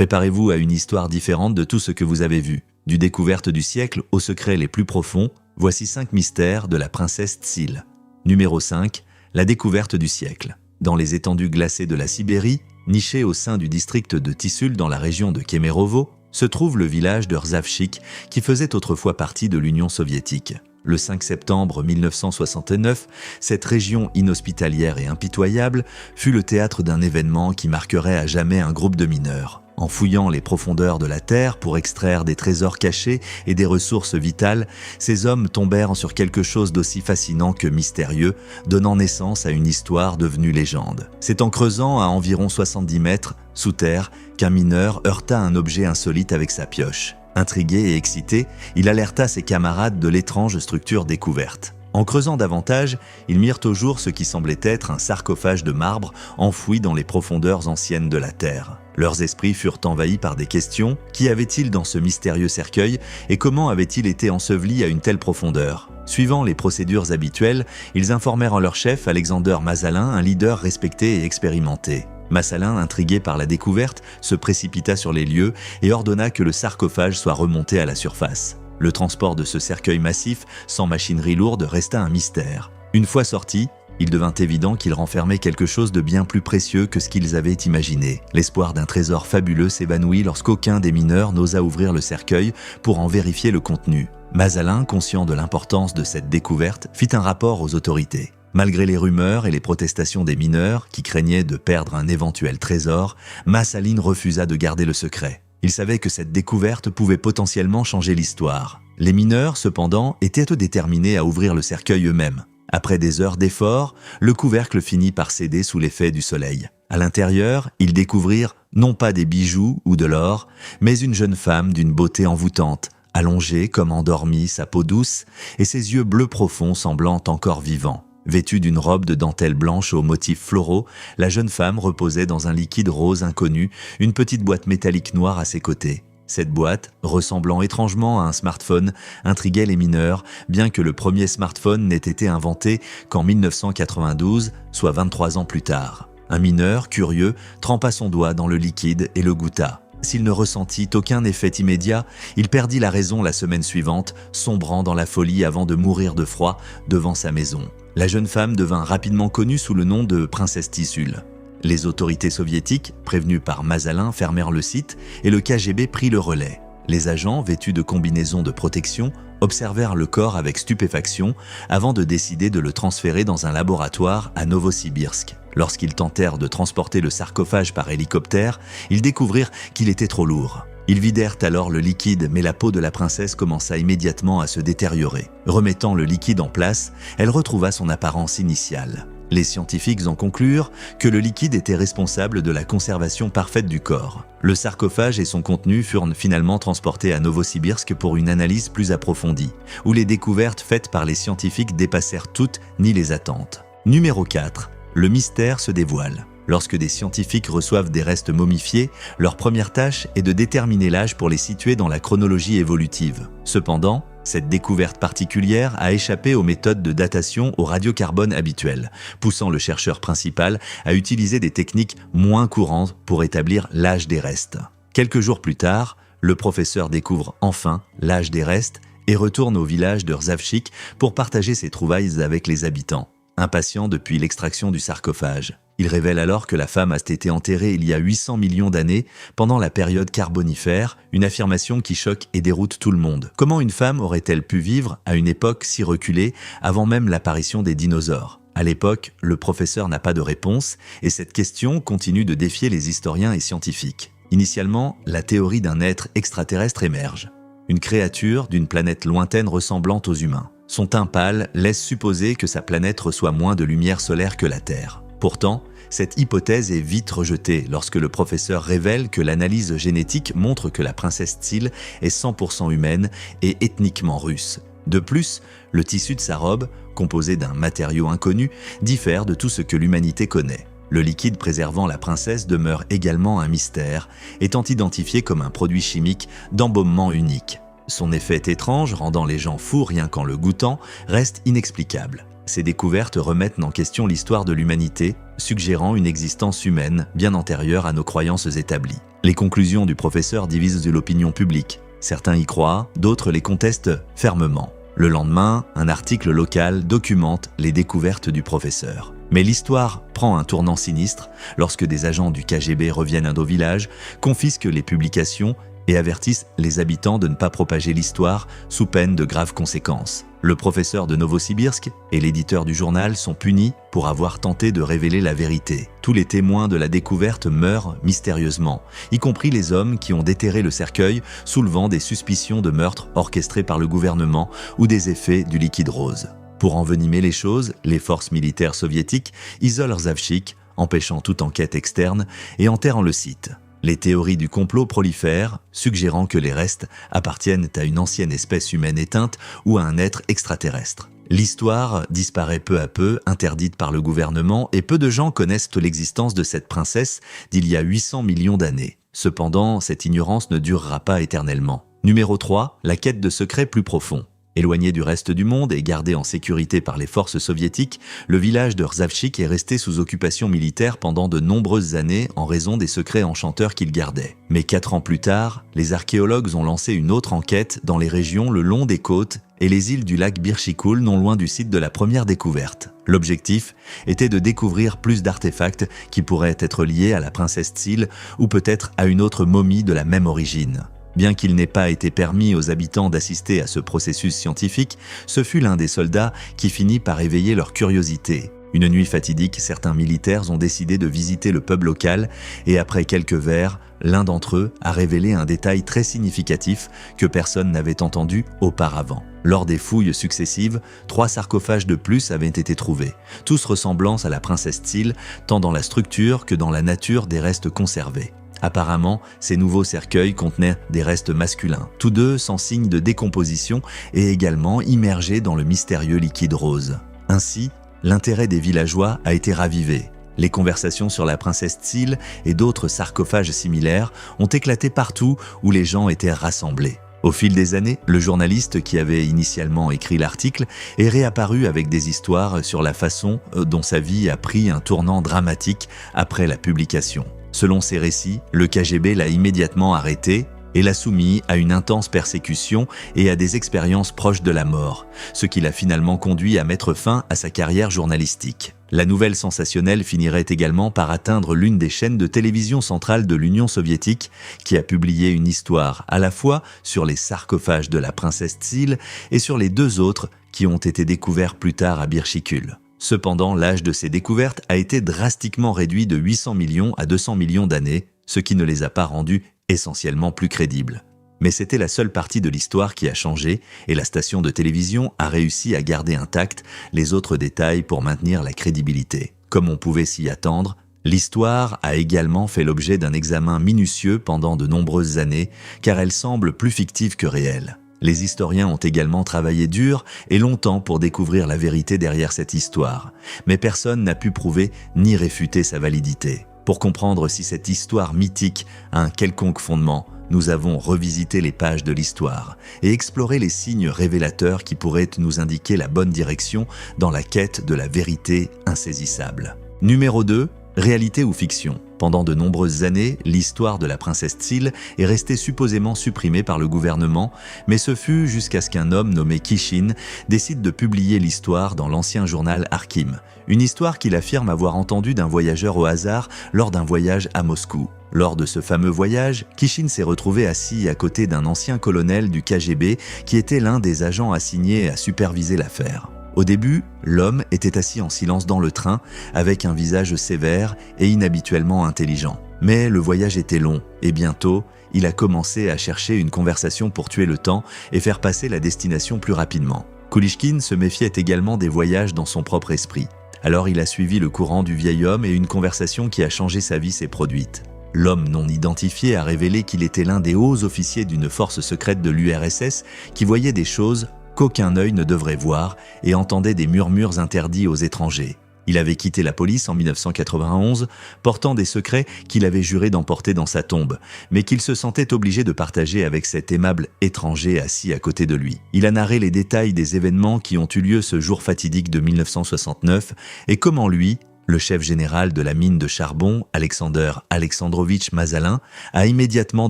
Préparez-vous à une histoire différente de tout ce que vous avez vu. Du découverte du siècle aux secrets les plus profonds, voici 5 mystères de la princesse Tsil. Numéro 5. La découverte du siècle. Dans les étendues glacées de la Sibérie, niché au sein du district de Tsyul dans la région de Kemerovo, se trouve le village de Rzavchik qui faisait autrefois partie de l'Union soviétique. Le 5 septembre 1969, cette région inhospitalière et impitoyable fut le théâtre d'un événement qui marquerait à jamais un groupe de mineurs. En fouillant les profondeurs de la terre pour extraire des trésors cachés et des ressources vitales, ces hommes tombèrent sur quelque chose d'aussi fascinant que mystérieux, donnant naissance à une histoire devenue légende. C'est en creusant à environ 70 mètres, sous terre, qu'un mineur heurta un objet insolite avec sa pioche. Intrigué et excité, il alerta ses camarades de l'étrange structure découverte. En creusant davantage, ils mirent au jour ce qui semblait être un sarcophage de marbre enfoui dans les profondeurs anciennes de la terre. Leurs esprits furent envahis par des questions. Qu'y avait-il dans ce mystérieux cercueil et comment avait-il été enseveli à une telle profondeur ? Suivant les procédures habituelles, ils informèrent leur chef, Alexander Masalin, un leader respecté et expérimenté. Masalin, intrigué par la découverte, se précipita sur les lieux et ordonna que le sarcophage soit remonté à la surface. Le transport de ce cercueil massif, sans machinerie lourde, resta un mystère. Une fois sorti, il devint évident qu'il renfermait quelque chose de bien plus précieux que ce qu'ils avaient imaginé. L'espoir d'un trésor fabuleux s'évanouit lorsqu'aucun des mineurs n'osa ouvrir le cercueil pour en vérifier le contenu. Masalin, conscient de l'importance de cette découverte, fit un rapport aux autorités. Malgré les rumeurs et les protestations des mineurs, qui craignaient de perdre un éventuel trésor, Masalin refusa de garder le secret. Il savait que cette découverte pouvait potentiellement changer l'histoire. Les mineurs, cependant, étaient déterminés à ouvrir le cercueil eux-mêmes. Après des heures d'efforts, le couvercle finit par céder sous l'effet du soleil. À l'intérieur, ils découvrirent non pas des bijoux ou de l'or, mais une jeune femme d'une beauté envoûtante, allongée comme endormie, sa peau douce et ses yeux bleus profonds semblant encore vivants. Vêtue d'une robe de dentelle blanche aux motifs floraux, la jeune femme reposait dans un liquide rose inconnu, une petite boîte métallique noire à ses côtés. Cette boîte, ressemblant étrangement à un smartphone, intriguait les mineurs, bien que le premier smartphone n'ait été inventé qu'en 1992, soit 23 ans plus tard. Un mineur, curieux, trempa son doigt dans le liquide et le goûta. S'il ne ressentit aucun effet immédiat, il perdit la raison la semaine suivante, sombrant dans la folie avant de mourir de froid devant sa maison. La jeune femme devint rapidement connue sous le nom de princesse Tsyul. Les autorités soviétiques, prévenues par Masalin, fermèrent le site et le KGB prit le relais. Les agents, vêtus de combinaisons de protection, observèrent le corps avec stupéfaction avant de décider de le transférer dans un laboratoire à Novosibirsk. Lorsqu'ils tentèrent de transporter le sarcophage par hélicoptère, ils découvrirent qu'il était trop lourd. Ils vidèrent alors le liquide, mais la peau de la princesse commença immédiatement à se détériorer. Remettant le liquide en place, elle retrouva son apparence initiale. Les scientifiques en conclurent que le liquide était responsable de la conservation parfaite du corps. Le sarcophage et son contenu furent finalement transportés à Novosibirsk pour une analyse plus approfondie, où les découvertes faites par les scientifiques dépassèrent toutes ni les attentes. Numéro 4. Le mystère se dévoile. Lorsque des scientifiques reçoivent des restes momifiés, leur première tâche est de déterminer l'âge pour les situer dans la chronologie évolutive. Cependant, cette découverte particulière a échappé aux méthodes de datation au radiocarbone habituelles, poussant le chercheur principal à utiliser des techniques moins courantes pour établir l'âge des restes. Quelques jours plus tard, le professeur découvre enfin l'âge des restes et retourne au village de Rzavchik pour partager ses trouvailles avec les habitants. Impatient depuis l'extraction du sarcophage. Il révèle alors que la femme a été enterrée il y a 800 millions d'années, pendant la période carbonifère, une affirmation qui choque et déroute tout le monde. Comment une femme aurait-elle pu vivre à une époque si reculée, avant même l'apparition des dinosaures ? À l'époque, le professeur n'a pas de réponse, et cette question continue de défier les historiens et scientifiques. Initialement, la théorie d'un être extraterrestre émerge. Une créature d'une planète lointaine ressemblant aux humains. Son teint pâle laisse supposer que sa planète reçoit moins de lumière solaire que la Terre. Pourtant, cette hypothèse est vite rejetée lorsque le professeur révèle que l'analyse génétique montre que la princesse Tsil est 100% humaine et ethniquement russe. De plus, le tissu de sa robe, composé d'un matériau inconnu, diffère de tout ce que l'humanité connaît. Le liquide préservant la princesse demeure également un mystère, étant identifié comme un produit chimique d'embaumement unique. Son effet étrange, rendant les gens fous rien qu'en le goûtant, reste inexplicable. Ces découvertes remettent en question l'histoire de l'humanité, suggérant une existence humaine bien antérieure à nos croyances établies. Les conclusions du professeur divisent l'opinion publique. Certains y croient, d'autres les contestent fermement. Le lendemain, un article local documente les découvertes du professeur. Mais l'histoire prend un tournant sinistre lorsque des agents du KGB reviennent à nos villages, confisquent les publications et avertissent les habitants de ne pas propager l'histoire sous peine de graves conséquences. Le professeur de Novosibirsk et l'éditeur du journal sont punis pour avoir tenté de révéler la vérité. Tous les témoins de la découverte meurent mystérieusement, y compris les hommes qui ont déterré le cercueil, soulevant des suspicions de meurtre orchestrés par le gouvernement ou des effets du liquide rose. Pour envenimer les choses, les forces militaires soviétiques isolent Rzavchik, empêchant toute enquête externe et enterrent le site. Les théories du complot prolifèrent, suggérant que les restes appartiennent à une ancienne espèce humaine éteinte ou à un être extraterrestre. L'histoire disparaît peu à peu, interdite par le gouvernement, et peu de gens connaissent l'existence de cette princesse d'il y a 800 millions d'années. Cependant, cette ignorance ne durera pas éternellement. Numéro 3, la quête de secrets plus profonds. Éloigné du reste du monde et gardé en sécurité par les forces soviétiques, le village de Rzavchik est resté sous occupation militaire pendant de nombreuses années en raison des secrets enchanteurs qu'il gardait. Mais 4 ans plus tard, les archéologues ont lancé une autre enquête dans les régions le long des côtes et les îles du lac Birchikul non loin du site de la première découverte. L'objectif était de découvrir plus d'artefacts qui pourraient être liés à la princesse Tsil ou peut-être à une autre momie de la même origine. Bien qu'il n'ait pas été permis aux habitants d'assister à ce processus scientifique, ce fut l'un des soldats qui finit par éveiller leur curiosité. Une nuit fatidique, certains militaires ont décidé de visiter le pub local et après quelques verres, l'un d'entre eux a révélé un détail très significatif que personne n'avait entendu auparavant. Lors des fouilles successives, 3 sarcophages de plus avaient été trouvés, tous ressemblant à la princesse Tsil, tant dans la structure que dans la nature des restes conservés. Apparemment, ces nouveaux cercueils contenaient des restes masculins, tous deux sans signe de décomposition et également immergés dans le mystérieux liquide rose. Ainsi, l'intérêt des villageois a été ravivé. Les conversations sur la princesse Tsil et d'autres sarcophages similaires ont éclaté partout où les gens étaient rassemblés. Au fil des années, le journaliste qui avait initialement écrit l'article est réapparu avec des histoires sur la façon dont sa vie a pris un tournant dramatique après la publication. Selon ces récits, le KGB l'a immédiatement arrêté et l'a soumis à une intense persécution et à des expériences proches de la mort, ce qui l'a finalement conduit à mettre fin à sa carrière journalistique. La nouvelle sensationnelle finirait également par atteindre l'une des chaînes de télévision centrales de l'Union soviétique qui a publié une histoire à la fois sur les sarcophages de la princesse Tsil et sur les 2 autres qui ont été découverts plus tard à Birchikul. Cependant, l'âge de ces découvertes a été drastiquement réduit de 800 millions à 200 millions d'années, ce qui ne les a pas rendus essentiellement plus crédibles. Mais c'était la seule partie de l'histoire qui a changé et la station de télévision a réussi à garder intacts les autres détails pour maintenir la crédibilité. Comme on pouvait s'y attendre, l'histoire a également fait l'objet d'un examen minutieux pendant de nombreuses années car elle semble plus fictive que réelle. Les historiens ont également travaillé dur et longtemps pour découvrir la vérité derrière cette histoire, mais personne n'a pu prouver ni réfuter sa validité. Pour comprendre si cette histoire mythique a un quelconque fondement, nous avons revisité les pages de l'histoire et exploré les signes révélateurs qui pourraient nous indiquer la bonne direction dans la quête de la vérité insaisissable. Numéro 2. Réalité ou fiction? Pendant de nombreuses années, l'histoire de la princesse Tsil est restée supposément supprimée par le gouvernement, mais ce fut jusqu'à ce qu'un homme nommé Kishin décide de publier l'histoire dans l'ancien journal Arkim, une histoire qu'il affirme avoir entendue d'un voyageur au hasard lors d'un voyage à Moscou. Lors de ce fameux voyage, Kishin s'est retrouvé assis à côté d'un ancien colonel du KGB qui était l'un des agents assignés à superviser l'affaire. Au début, l'homme était assis en silence dans le train, avec un visage sévère et inhabituellement intelligent. Mais le voyage était long, et bientôt, il a commencé à chercher une conversation pour tuer le temps et faire passer la destination plus rapidement. Kulishkin se méfiait également des voyages dans son propre esprit. Alors il a suivi le courant du vieil homme et une conversation qui a changé sa vie s'est produite. L'homme non identifié a révélé qu'il était l'un des hauts officiers d'une force secrète de l'URSS qui voyait des choses qu'aucun œil ne devrait voir et entendait des murmures interdits aux étrangers. Il avait quitté la police en 1991, portant des secrets qu'il avait juré d'emporter dans sa tombe, mais qu'il se sentait obligé de partager avec cet aimable étranger assis à côté de lui. Il a narré les détails des événements qui ont eu lieu ce jour fatidique de 1969 et comment lui, Le chef général de la mine de charbon, Alexander Alexandrovitch Mazalin, a immédiatement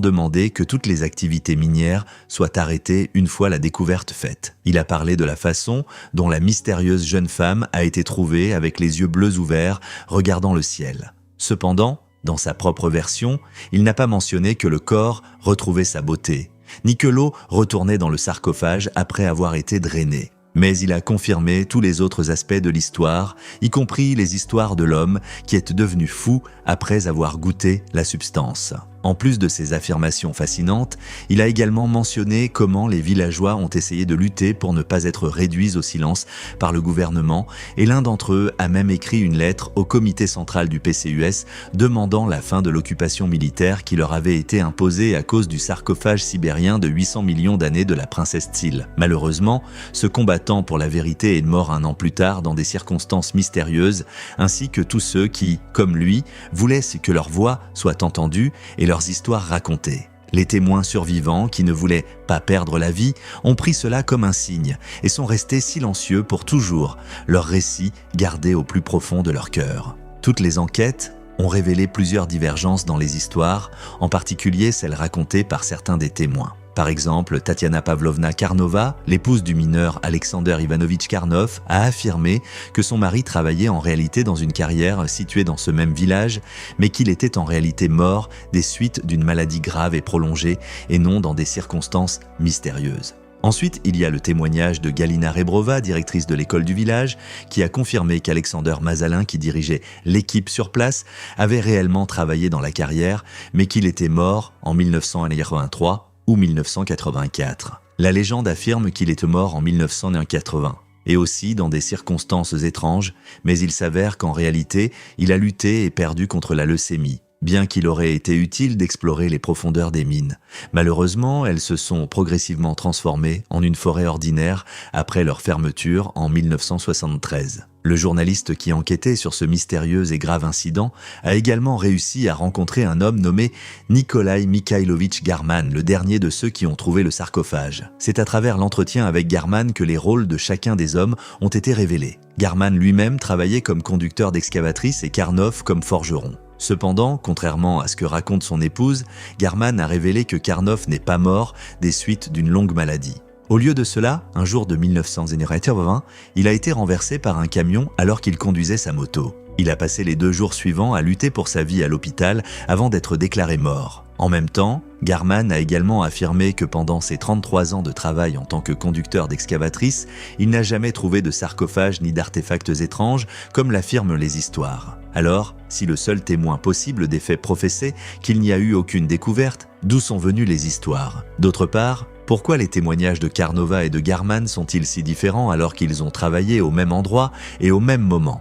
demandé que toutes les activités minières soient arrêtées une fois la découverte faite. Il a parlé de la façon dont la mystérieuse jeune femme a été trouvée avec les yeux bleus ouverts, regardant le ciel. Cependant, dans sa propre version, il n'a pas mentionné que le corps retrouvait sa beauté, ni que l'eau retournait dans le sarcophage après avoir été drainée. Mais il a confirmé tous les autres aspects de l'histoire, y compris les histoires de l'homme qui est devenu fou après avoir goûté la substance. En plus de ces affirmations fascinantes, il a également mentionné comment les villageois ont essayé de lutter pour ne pas être réduits au silence par le gouvernement, et l'un d'entre eux a même écrit une lettre au comité central du PCUS demandant la fin de l'occupation militaire qui leur avait été imposée à cause du sarcophage sibérien de 800 millions d'années de la princesse Tsil. Malheureusement, ce combattant pour la vérité est mort un an plus tard dans des circonstances mystérieuses, ainsi que tous ceux qui, comme lui, voulaient que leur voix soit entendue et leurs histoires racontées. Les témoins survivants, qui ne voulaient pas perdre la vie, ont pris cela comme un signe et sont restés silencieux pour toujours, leur récit gardé au plus profond de leur cœur. Toutes les enquêtes ont révélé plusieurs divergences dans les histoires, en particulier celles racontées par certains des témoins. Par exemple, Tatiana Pavlovna Karnova, l'épouse du mineur Alexander Ivanovitch Karnov, a affirmé que son mari travaillait en réalité dans une carrière située dans ce même village, mais qu'il était en réalité mort des suites d'une maladie grave et prolongée et non dans des circonstances mystérieuses. Ensuite, il y a le témoignage de Galina Rebrova, directrice de l'école du village, qui a confirmé qu'Alexander Mazalin, qui dirigeait l'équipe sur place, avait réellement travaillé dans la carrière, mais qu'il était mort en 1983 ou 1984. La légende affirme qu'il est mort en 1980, et aussi dans des circonstances étranges, mais il s'avère qu'en réalité, il a lutté et perdu contre la leucémie, bien qu'il aurait été utile d'explorer les profondeurs des mines. Malheureusement, elles se sont progressivement transformées en une forêt ordinaire après leur fermeture en 1973. Le journaliste qui enquêtait sur ce mystérieux et grave incident a également réussi à rencontrer un homme nommé Nikolai Mikhailovitch Garman, le dernier de ceux qui ont trouvé le sarcophage. C'est à travers l'entretien avec Garman que les rôles de chacun des hommes ont été révélés. Garman lui-même travaillait comme conducteur d'excavatrice et Karnov comme forgeron. Cependant, contrairement à ce que raconte son épouse, Garman a révélé que Karnov n'est pas mort des suites d'une longue maladie. Au lieu de cela, un jour de 1980, il a été renversé par un camion alors qu'il conduisait sa moto. Il a passé les 2 jours suivants à lutter pour sa vie à l'hôpital avant d'être déclaré mort. En même temps, Garman a également affirmé que pendant ses 33 ans de travail en tant que conducteur d'excavatrice, il n'a jamais trouvé de sarcophage ni d'artefacts étranges comme l'affirment les histoires. Alors, si le seul témoin possible des faits professait qu'il n'y a eu aucune découverte, d'où sont venues les histoires? D'autre part, pourquoi les témoignages de Karnova et de Garman sont-ils si différents alors qu'ils ont travaillé au même endroit et au même moment?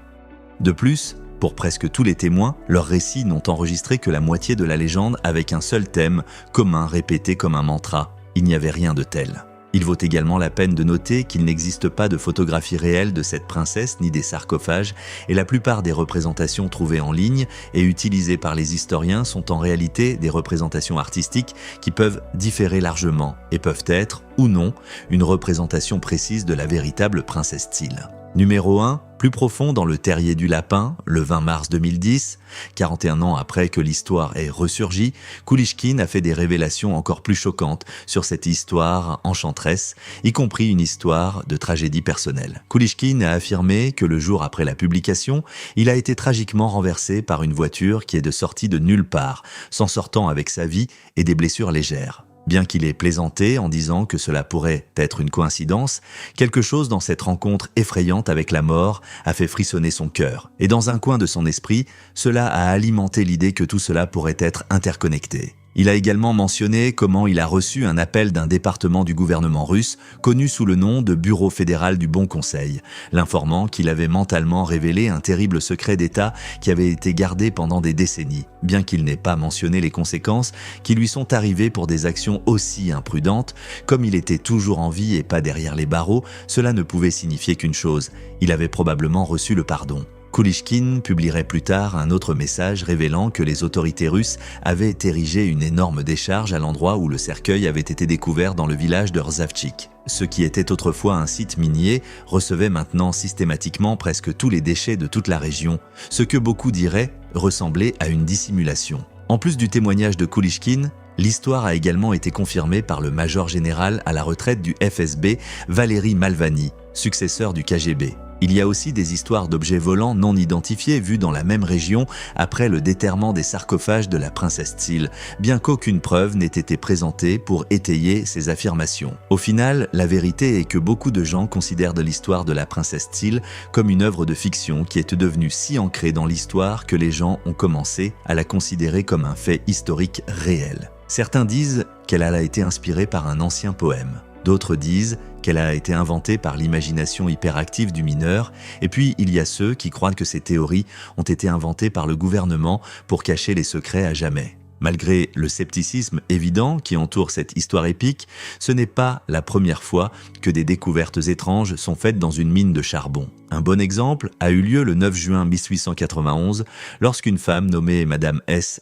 De plus, pour presque tous les témoins, leurs récits n'ont enregistré que la moitié de la légende avec un seul thème, commun répété comme un mantra. Il n'y avait rien de tel. Il vaut également la peine de noter qu'il n'existe pas de photographie réelle de cette princesse ni des sarcophages, et la plupart des représentations trouvées en ligne et utilisées par les historiens sont en réalité des représentations artistiques qui peuvent différer largement et peuvent être, ou non, une représentation précise de la véritable princesse Tsil. Numéro 1, plus profond dans le terrier du lapin, le 20 mars 2010, 41 ans après que l'histoire ait ressurgi, Koulichkine a fait des révélations encore plus choquantes sur cette histoire enchanteresse, y compris une histoire de tragédie personnelle. Koulichkine a affirmé que le jour après la publication, il a été tragiquement renversé par une voiture qui est sortie de nulle part, s'en sortant avec sa vie et des blessures légères. Bien qu'il ait plaisanté en disant que cela pourrait être une coïncidence, quelque chose dans cette rencontre effrayante avec la mort a fait frissonner son cœur. Et dans un coin de son esprit, cela a alimenté l'idée que tout cela pourrait être interconnecté. Il a également mentionné comment il a reçu un appel d'un département du gouvernement russe, connu sous le nom de Bureau fédéral du Bon Conseil, l'informant qu'il avait mentalement révélé un terrible secret d'État qui avait été gardé pendant des décennies, bien qu'il n'ait pas mentionné les conséquences qui lui sont arrivées pour des actions aussi imprudentes. Comme il était toujours en vie et pas derrière les barreaux, cela ne pouvait signifier qu'une chose, il avait probablement reçu le pardon. Kulishkin publierait plus tard un autre message révélant que les autorités russes avaient érigé une énorme décharge à l'endroit où le cercueil avait été découvert dans le village de Rzavchik. Ce qui était autrefois un site minier recevait maintenant systématiquement presque tous les déchets de toute la région, ce que beaucoup diraient ressemblait à une dissimulation. En plus du témoignage de Kulishkin, l'histoire a également été confirmée par le major général à la retraite du FSB, Valery Malvany, successeur du KGB. Il y a aussi des histoires d'objets volants non identifiés vus dans la même région après le déterrement des sarcophages de la princesse Tsil, bien qu'aucune preuve n'ait été présentée pour étayer ces affirmations. Au final, la vérité est que beaucoup de gens considèrent de l'histoire de la princesse Tsil comme une œuvre de fiction qui est devenue si ancrée dans l'histoire que les gens ont commencé à la considérer comme un fait historique réel. Certains disent qu'elle a été inspirée par un ancien poème. D'autres disent qu'elle a été inventée par l'imagination hyperactive du mineur, et puis il y a ceux qui croient que ces théories ont été inventées par le gouvernement pour cacher les secrets à jamais. Malgré le scepticisme évident qui entoure cette histoire épique, ce n'est pas la première fois que des découvertes étranges sont faites dans une mine de charbon. Un bon exemple a eu lieu le 9 juin 1891 lorsqu'une femme nommée Madame S.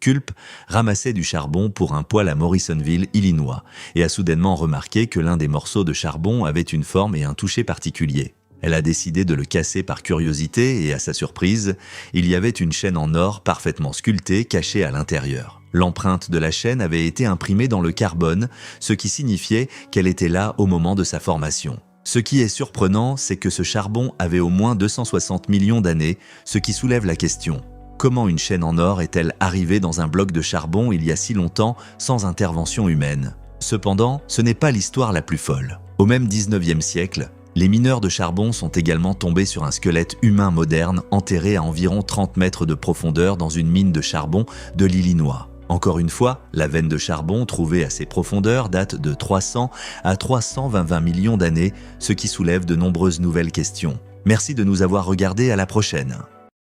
Kulp ramassait du charbon pour un poêle à Morrisonville, Illinois, et a soudainement remarqué que l'un des morceaux de charbon avait une forme et un toucher particuliers. Elle a décidé de le casser par curiosité et à sa surprise, il y avait une chaîne en or parfaitement sculptée cachée à l'intérieur. L'empreinte de la chaîne avait été imprimée dans le carbone, ce qui signifiait qu'elle était là au moment de sa formation. Ce qui est surprenant, c'est que ce charbon avait au moins 260 millions d'années, ce qui soulève la question. Comment une chaîne en or est-elle arrivée dans un bloc de charbon il y a si longtemps sans intervention humaine? Cependant, ce n'est pas l'histoire la plus folle. Au même 19e siècle, les mineurs de charbon sont également tombés sur un squelette humain moderne enterré à environ 30 mètres de profondeur dans une mine de charbon de l'Illinois. Encore une fois, la veine de charbon trouvée à ces profondeurs date de 300 à 320 millions d'années, ce qui soulève de nombreuses nouvelles questions. Merci de nous avoir regardés, à la prochaine.